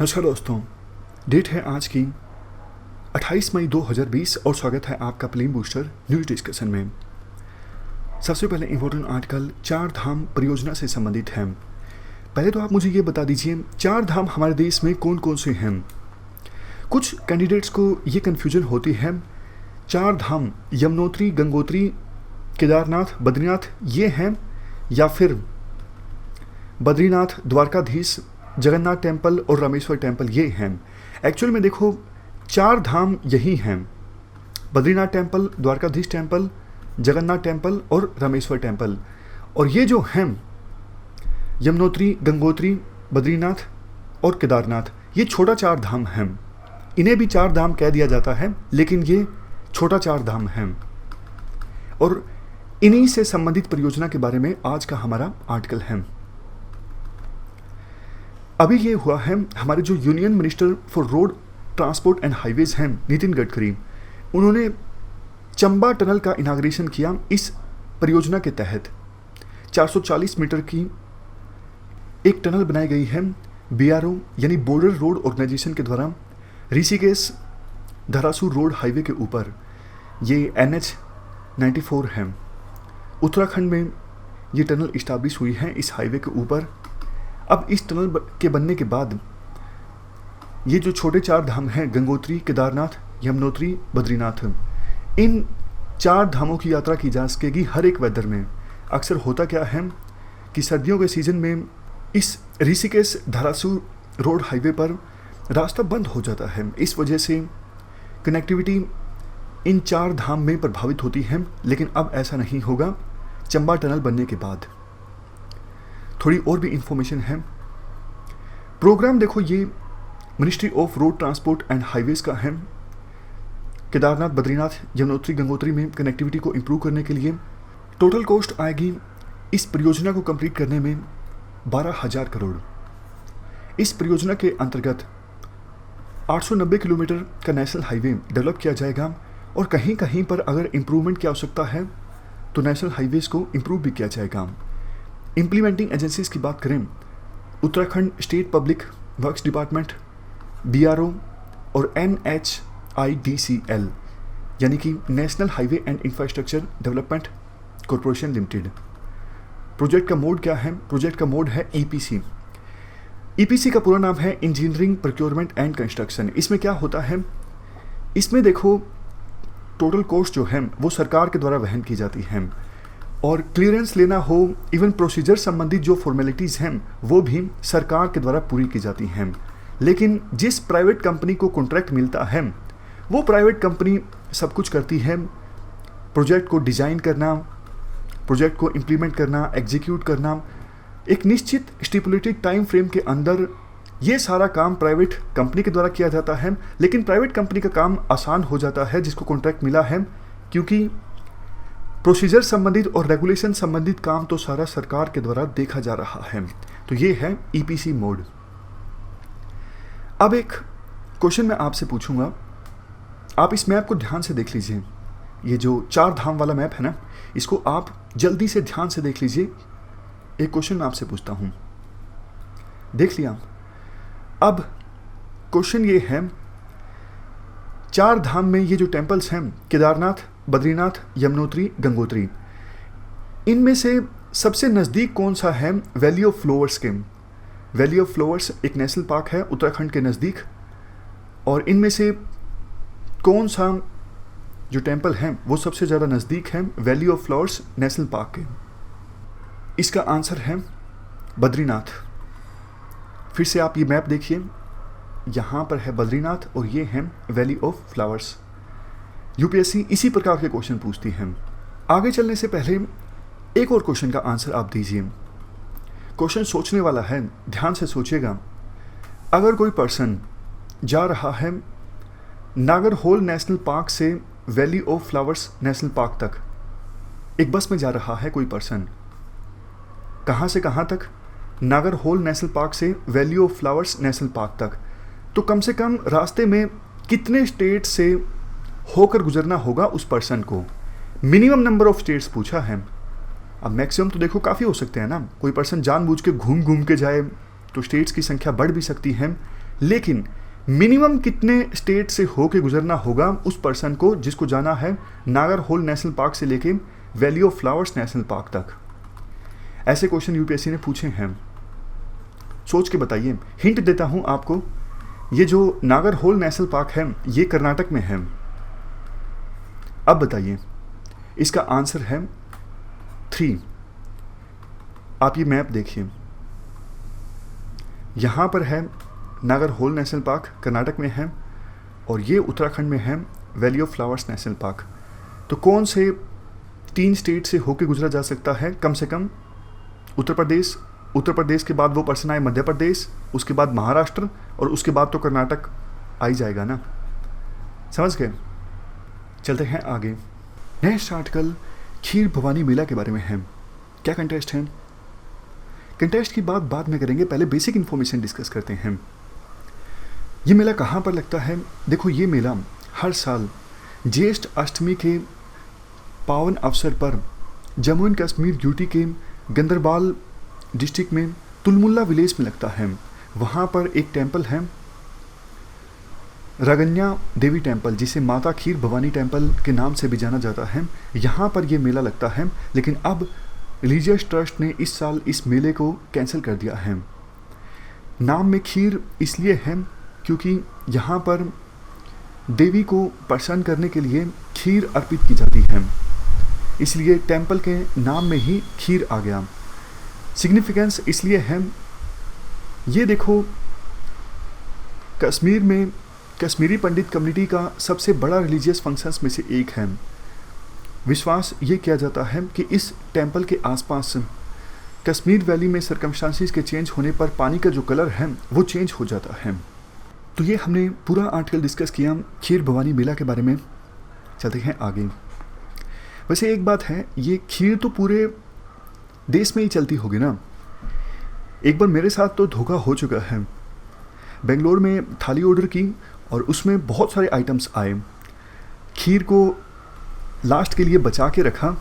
नमस्कार दोस्तों, डेट है आज की 28 मई 2020 और स्वागत है आपका प्लेन बूस्टर न्यूज डिस्कशन में। सबसे पहले इम्पोर्टेंट आर्टिकल चार धाम परियोजना से संबंधित है। पहले तो आप मुझे ये बता दीजिए चार धाम हमारे देश में कौन कौन से हैं। कुछ कैंडिडेट्स को ये कन्फ्यूजन होती है, चार धाम यमुनोत्री, गंगोत्री, केदारनाथ, बद्रीनाथ ये हैं या फिर बद्रीनाथ, द्वारकाधीश, जगन्नाथ टेम्पल और रामेश्वर टेम्पल ये हैं। एक्चुअल में देखो चार धाम यही हैं, Badrinath temple, Dwarkadhish temple, Jagannath temple और रामेश्वर टेम्पल। और ये जो हैं यमुनोत्री, गंगोत्री, बद्रीनाथ और केदारनाथ ये छोटा चार धाम हैं। इन्हें भी चार धाम कह दिया जाता है लेकिन ये छोटा चार धाम हैं। और इन्हीं से संबंधित परियोजना के बारे में आज का हमारा आर्टिकल है। अभी ये हुआ है, हमारे जो union minister for road transport and highways हैं नितिन गडकरी, उन्होंने चंबा टनल का इनाग्रेशन किया। इस परियोजना के तहत 440 मीटर की एक टनल बनाई गई है BRO यानी बॉर्डर रोड ऑर्गेनाइजेशन के द्वारा ऋषिकेश धरासूर रोड हाईवे के ऊपर। ये NH 94 है। उत्तराखंड में ये टनल इस्टाब्लिश हुई है इस हाईवे के ऊपर। अब इस टनल के बनने के बाद ये जो छोटे चार धाम हैं गंगोत्री, केदारनाथ, यमुनोत्री, बद्रीनाथ, इन चार धामों की यात्रा की जा सकेगी हर एक वेदर में। अक्सर होता क्या है कि सर्दियों के सीज़न में इस ऋषिकेश धरासूर रोड हाईवे पर रास्ता बंद हो जाता है। इस वजह से कनेक्टिविटी इन चार धाम में प्रभावित होती है, लेकिन अब ऐसा नहीं होगा चंबा टनल बनने के बाद। थोड़ी और भी इंफॉर्मेशन है। प्रोग्राम देखो ये ministry of road transport and highways का है। केदारनाथ, बद्रीनाथ, यमुनोत्री, गंगोत्री में कनेक्टिविटी को इंप्रूव करने के लिए टोटल कॉस्ट आएगी इस परियोजना को कंप्लीट करने में 12,000 करोड़। इस परियोजना के अंतर्गत 890 किलोमीटर का नेशनल हाईवे डेवलप किया जाएगा और कहीं कहीं पर अगर इम्प्रूवमेंट की आवश्यकता है तो नेशनल हाईवेज को इम्प्रूव भी किया जाएगा। इम्प्लीमेंटिंग एजेंसीज की बात करें, Uttarakhand state public works department, BRO और NHIDCL यानी कि national highway and infrastructure development corporation limited. Project का मोड क्या है? प्रोजेक्ट का मोड है EPC। EPC का पूरा नाम है इंजीनियरिंग, प्रोक्योरमेंट एंड कंस्ट्रक्शन। इसमें क्या होता है, इसमें देखो टोटल कॉस्ट जो है वो सरकार के द्वारा वहन की जाती है और क्लियरेंस लेना हो, इवन प्रोसीजर संबंधित जो फॉर्मेलिटीज़ हैं वो भी सरकार के द्वारा पूरी की जाती हैं। लेकिन जिस प्राइवेट कंपनी को कॉन्ट्रैक्ट मिलता है वो प्राइवेट कंपनी सब कुछ करती है, प्रोजेक्ट को डिज़ाइन करना, प्रोजेक्ट को इम्प्लीमेंट करना, एग्जीक्यूट करना, एक निश्चित स्टिपुलेटेड टाइम फ्रेम के अंदर ये सारा काम प्राइवेट कंपनी के द्वारा किया जाता है। लेकिन प्राइवेट कंपनी का काम आसान हो जाता है जिसको कॉन्ट्रैक्ट मिला है, क्योंकि प्रोसीजर संबंधित और रेगुलेशन संबंधित काम तो सारा सरकार के द्वारा देखा जा रहा है। तो ये है EPC मोड। अब एक क्वेश्चन मैं आपसे पूछूंगा, आप इस मैप को ध्यान से देख लीजिए। ये जो चार धाम वाला मैप है ना, इसको आप जल्दी से ध्यान से देख लीजिए। एक क्वेश्चन मैं आपसे पूछता हूं, देख लिया? अब क्वेश्चन ये है, चार धाम में ये जो टेम्पल्स हैं केदारनाथ, बद्रीनाथ, यमुनोत्री, गंगोत्री, इनमें से सबसे नज़दीक कौन सा है वैली ऑफ फ्लावर्स के? वैली ऑफ फ्लावर्स एक नेशनल पार्क है उत्तराखंड के नज़दीक, और इनमें से कौन सा जो टेम्पल है वो सबसे ज़्यादा नज़दीक है valley of flowers national park के? इसका आंसर है बद्रीनाथ। फिर से आप ये मैप देखिए, यहाँ पर है बद्रीनाथ और ये है वैली ऑफ फ्लावर्स। UPSC इसी प्रकार के क्वेश्चन पूछती है। आगे चलने से पहले एक और क्वेश्चन का आंसर आप दीजिए। क्वेश्चन सोचने वाला है, ध्यान से सोचिएगा। अगर कोई पर्सन जा रहा है नागरहोल नेशनल पार्क से valley of flowers national park तक, एक बस में जा रहा है कोई पर्सन, कहाँ से कहाँ तक? नागरहोल नेशनल पार्क से valley of flowers national park तक। तो कम से कम रास्ते में कितने स्टेट से होकर गुजरना होगा उस पर्सन को? मिनिमम नंबर ऑफ स्टेट्स पूछा है। अब मैक्सिमम तो देखो काफ़ी हो सकते हैं ना, कोई पर्सन जानबूझ के घूम घूम के जाए तो स्टेट्स की संख्या बढ़ भी सकती है, लेकिन मिनिमम कितने स्टेट से होके गुजरना होगा उस पर्सन को जिसको जाना है नागरहोल नेशनल पार्क से लेके valley of flowers national park तक? ऐसे क्वेश्चन यूपीएससी ने पूछे हैं, सोच के बताइए। हिंट देता हूं आपको, ये जो नागरहोल नेशनल पार्क है ये कर्नाटक में है। अब बताइए, इसका आंसर है 3। आप ये मैप देखिए, यहाँ पर है नागरहोल नेशनल पार्क, कर्नाटक में है, और ये उत्तराखंड में है valley of flowers national park. तो कौन से 3 स्टेट से होके गुजरा जा सकता है? कम से कम उत्तर प्रदेश के बाद वो पर्सन आए मध्य प्रदेश, उसके बाद महाराष्ट्र, और उसके बाद तो कर्नाटक आ ही जाएगा ना। समझ गए? चलते हैं आगे। नेक्स्ट आर्टिकल खीर भवानी मेला के बारे में है। क्या कंटेस्ट है? कंटेस्ट की बात बाद में करेंगे, पहले बेसिक इन्फॉर्मेशन डिस्कस करते हैं। ये मेला कहाँ पर लगता है? देखो, ये मेला हर साल ज्येष्ठ अष्टमी के पावन अवसर पर जम्मू एंड कश्मीर यूटी के गंदरबाल डिस्ट्रिक्ट में तुलमुल्ला विलेज में लगता है। वहाँ पर एक टेम्पल है, रगन्या देवी टेम्पल, जिसे माता खीर भवानी टेम्पल के नाम से भी जाना जाता है। यहाँ पर ये मेला लगता है, लेकिन अब रिलीजियस ट्रस्ट ने इस साल इस मेले को कैंसिल कर दिया है। नाम में खीर इसलिए है क्योंकि यहाँ पर देवी को प्रसन्न करने के लिए खीर अर्पित की जाती है, इसलिए टेम्पल के नाम में ही खीर आ गया। सिग्निफिकेंस इसलिए है, ये देखो, कश्मीर में कश्मीरी पंडित कम्युनिटी का सबसे बड़ा रिलीजियस फंक्शंस में से एक है। विश्वास ये किया जाता है कि इस टेम्पल के आसपास कश्मीर वैली में सर्कमस्टांसिस के चेंज होने पर पानी का जो कलर है वो चेंज हो जाता है। तो ये हमने पूरा आर्टिकल डिस्कस किया खीर भवानी मेला के बारे में। चलते हैं आगे। वैसे एक बात है, ये खीर तो पूरे देश में ही चलती होगी ना। एक बार मेरे साथ तो धोखा हो चुका है। बेंगलोर में थाली ऑर्डर की और उसमें बहुत सारे आइटम्स आए। खीर को लास्ट के लिए बचा के रखा,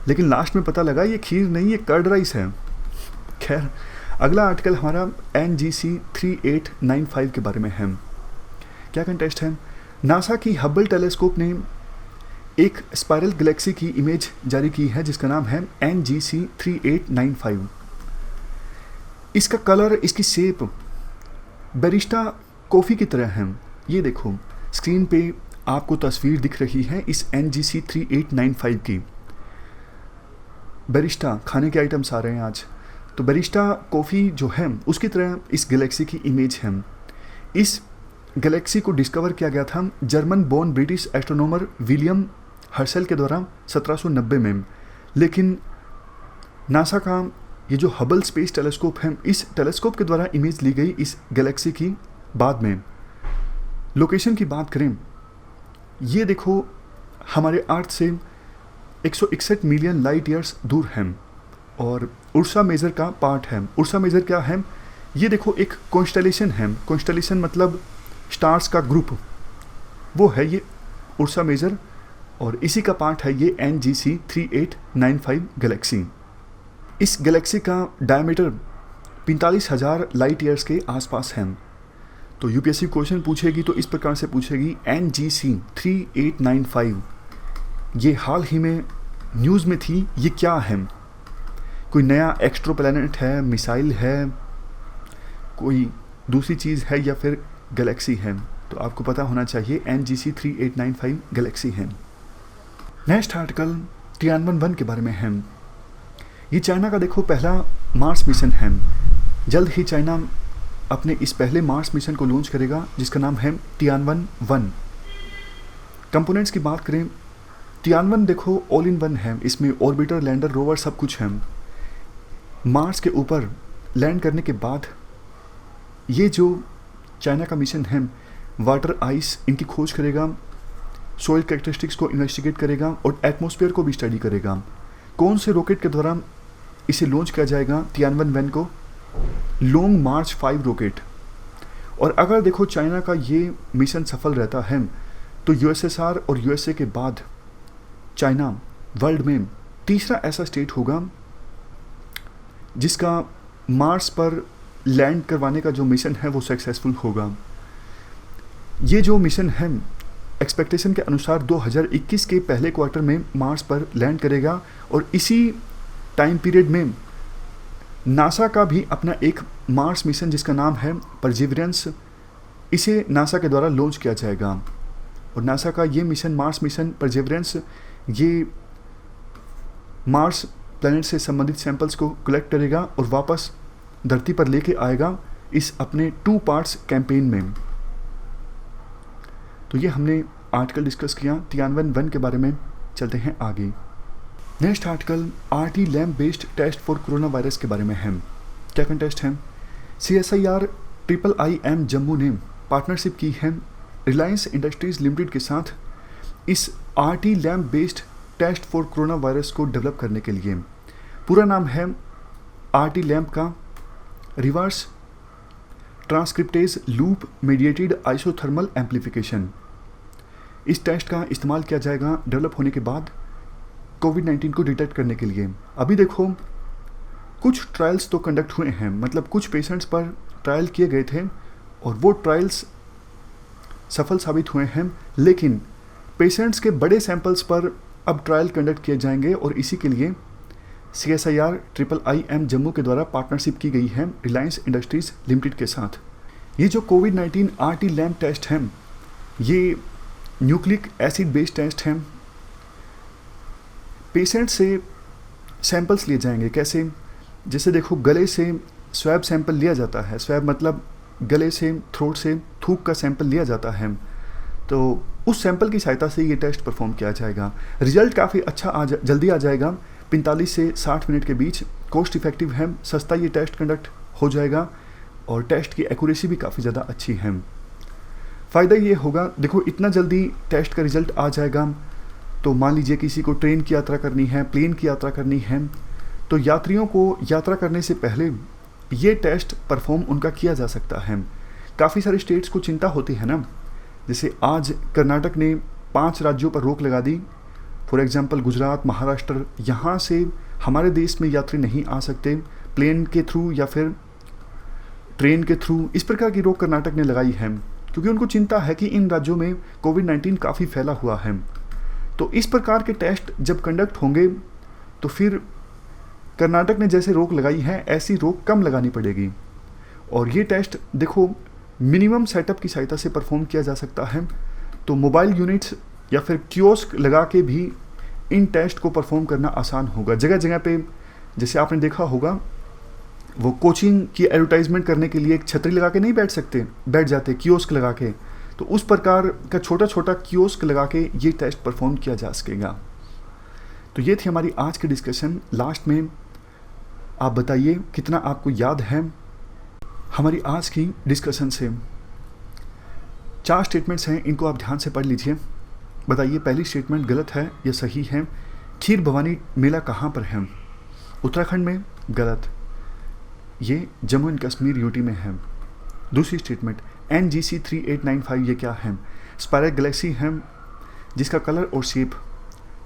लेकिन लास्ट में पता लगा ये खीर नहीं, ये कर्ड राइस है। खैर, अगला आर्टिकल हमारा NGC 3895 के बारे में है। क्या कंटेस्ट है? नासा की हबल टेलीस्कोप ने एक स्पाइरल गैलेक्सी की इमेज जारी की है जिसका नाम है NGC 3895। इसका कलर, इसकी शेप बैरिस्टा कॉफ़ी की तरह है। ये देखो, स्क्रीन पे आपको तस्वीर दिख रही है इस NGC 3895 की। बैरिस्टा खाने के आइटम्स आ रहे हैं आज, तो बैरिस्टा कॉफ़ी जो है उसकी तरह इस गैलेक्सी की इमेज है। इस गैलेक्सी को डिस्कवर किया गया था German born British astronomer William Herschel के द्वारा 1790 में, लेकिन नासा का ये जो हबल स्पेस टेलीस्कोप है, इस टेलीस्कोप के द्वारा इमेज ली गई इस गैलेक्सी की बाद में। लोकेशन की बात करें, ये देखो हमारे अर्थ से 161 मिलियन लाइट ईयर्स दूर है और उर्सा मेजर का पार्ट है। उर्सा मेजर क्या है? ये देखो, एक कॉन्स्टेलेशन है। कॉन्स्टेलेशन मतलब स्टार्स का ग्रुप, वो है ये उर्सा मेजर, और इसी का पार्ट है ये NGC 3895 गैलेक्सी। इस गैलेक्सी का डायमीटर 45,000 लाइट ईयर्स के आसपास है। तो यूपीएससी क्वेश्चन पूछेगी तो इस प्रकार से पूछेगी, NGC 3895 ये हाल ही में न्यूज़ में थी, ये क्या है? कोई नया एक्स्ट्रो प्लैनेट है, मिसाइल है, कोई दूसरी चीज़ है, या फिर गैलेक्सी है? तो आपको पता होना चाहिए NGC 3895 गैलेक्सी है। नेक्स्ट आर्टिकल तियानवन-1 के बारे में है। ये चाइना का देखो पहला मार्स मिशन है। जल्द ही चाइना अपने इस पहले मार्स मिशन को लॉन्च करेगा जिसका नाम है तियानवन-1। कंपोनेंट्स की बात करें, तियानवन देखो ऑल इन वन है, इसमें ऑर्बिटर, लैंडर, रोवर सब कुछ है। मार्स के ऊपर लैंड करने के बाद ये जो चाइना का मिशन है, वाटर, आइस इनकी खोज करेगा, सॉइल कैरेक्टरिस्टिक्स को इन्वेस्टिगेट करेगा और एटमॉस्फेयर को भी स्टडी करेगा। कौन से रॉकेट के द्वारा इसे लॉन्च किया जाएगा तियानवन-1 को? लॉन्ग मार्च 5 रॉकेट। और अगर देखो चाइना का ये मिशन सफल रहता है तो USSR और USA के बाद चाइना वर्ल्ड में तीसरा ऐसा स्टेट होगा जिसका मार्स पर लैंड करवाने का जो मिशन है वो सक्सेसफुल होगा। ये जो मिशन है एक्सपेक्टेशन के अनुसार 2021 के पहले क्वार्टर में मार्स पर लैंड करेगा और इसी टाइम पीरियड में नासा का भी अपना एक मार्स मिशन जिसका नाम है परसिवरेंस, इसे नासा के द्वारा लॉन्च किया जाएगा। और नासा का ये मिशन मार्स मिशन परसिवरेंस ये मार्स प्लैनेट से संबंधित सैंपल्स को कलेक्ट करेगा और वापस धरती पर लेके आएगा इस अपने 2 पार्ट्स कैंपेन में। तो ये हमने आर्टिकल डिस्कस किया तियानवन 1 के बारे में। चलते हैं आगे। Next article RT LAMP based test for corona virus के बारे में है। क्या कंटेस्ट है? CSIR IIM जम्मू ने पार्टनरशिप की है रिलायंस इंडस्ट्रीज लिमिटेड के साथ इस RT LAMP based test for corona virus को डेवलप करने के लिए। पूरा नाम है RT लैम्प का reverse transcriptase loop mediated isothermal amplification. इस टेस्ट का इस्तेमाल किया जाएगा डेवलप होने के बाद कोविड-19 को डिटेक्ट करने के लिए। अभी देखो कुछ ट्रायल्स तो कंडक्ट हुए हैं, मतलब कुछ पेशेंट्स पर ट्रायल किए गए थे और वो ट्रायल्स सफल साबित हुए हैं, लेकिन पेशेंट्स के बड़े सैंपल्स पर अब ट्रायल कंडक्ट किए जाएंगे और इसी के लिए CSIR IIM जम्मू के द्वारा पार्टनरशिप की गई है रिलायंस इंडस्ट्रीज लिमिटेड के साथ। ये जो कोविड-19 RT लैम्प टेस्ट है ये न्यूक्लिक एसिड बेस्ड टेस्ट है। पेशेंट से सैंपल्स लिए जाएंगे। कैसे? जैसे देखो गले से स्वैब सैंपल लिया जाता है। स्वैब मतलब गले से, थ्रोट से थूक का सैंपल लिया जाता है। तो उस सैंपल की सहायता से ये टेस्ट परफॉर्म किया जाएगा। रिजल्ट काफ़ी अच्छा जल्दी आ जाएगा, 45 से 60 मिनट के बीच। कॉस्ट इफेक्टिव है, सस्ता ये टेस्ट कंडक्ट हो जाएगा और टेस्ट की एक्यूरेसी भी काफ़ी ज़्यादा अच्छी है। फ़ायदा ये होगा, देखो इतना जल्दी टेस्ट का रिजल्ट आ जाएगा तो मान लीजिए किसी को ट्रेन की यात्रा करनी है, प्लेन की यात्रा करनी है, तो यात्रियों को यात्रा करने से पहले ये टेस्ट परफॉर्म उनका किया जा सकता है। काफ़ी सारे स्टेट्स को चिंता होती है ना, जैसे आज कर्नाटक ने 5 राज्यों पर रोक लगा दी। फॉर एग्जांपल गुजरात, महाराष्ट्र, यहाँ से हमारे देश में यात्री नहीं आ सकते प्लेन के थ्रू या फिर ट्रेन के थ्रू। इस प्रकार की रोक कर्नाटक ने लगाई है क्योंकि उनको चिंता है कि इन राज्यों में कोविड-19 काफ़ी फैला हुआ है। तो इस प्रकार के टेस्ट जब कंडक्ट होंगे तो फिर कर्नाटक ने जैसे रोक लगाई है ऐसी रोक कम लगानी पड़ेगी। और ये टेस्ट देखो मिनिमम सेटअप की सहायता से परफॉर्म किया जा सकता है। तो मोबाइल यूनिट्स या फिर कियोस्क लगा के भी इन टेस्ट को परफॉर्म करना आसान होगा। जगह जगह पे जैसे आपने देखा होगा वो कोचिंग की एडवर्टाइजमेंट करने के लिए एक छतरी लगा के नहीं बैठ जाते कियोस्क लगा के, तो उस प्रकार का छोटा छोटा कियोस्क लगा के ये टेस्ट परफॉर्म किया जा सकेगा। तो ये थी हमारी आज की डिस्कशन। लास्ट में आप बताइए कितना आपको याद है हमारी आज की डिस्कशन से। 4 स्टेटमेंट्स हैं, इनको आप ध्यान से पढ़ लीजिए। बताइए पहली स्टेटमेंट गलत है या सही है। खीर भवानी मेला कहाँ पर है? उत्तराखंड में। गलत, ये जम्मू एंड कश्मीर यूटी में है। दूसरी स्टेटमेंट NGC 3895 ये क्या है? स्पायरल गैलेक्सी है जिसका कलर और शेप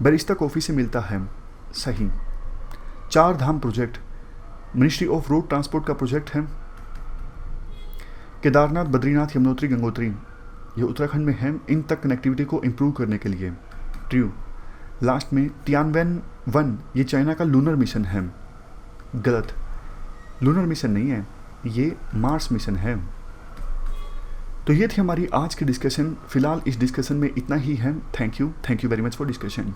बैरिस्टा कॉफ़ी से मिलता है। सही। 4 Dham project ministry of road transport का प्रोजेक्ट है। केदारनाथ, बद्रीनाथ, यमुनोत्री, गंगोत्री ये उत्तराखंड में है, इन तक कनेक्टिविटी को इम्प्रूव करने के लिए। ट्रू। लास्ट में तियानवन 1 ये चाइना का लूनर मिशन है। गलत, लूनर मिशन नहीं है, ये मार्स मिशन है। तो ये थी हमारी आज की डिस्कशन। फिलहाल इस डिस्कशन में इतना ही है। Thank you very much for discussion.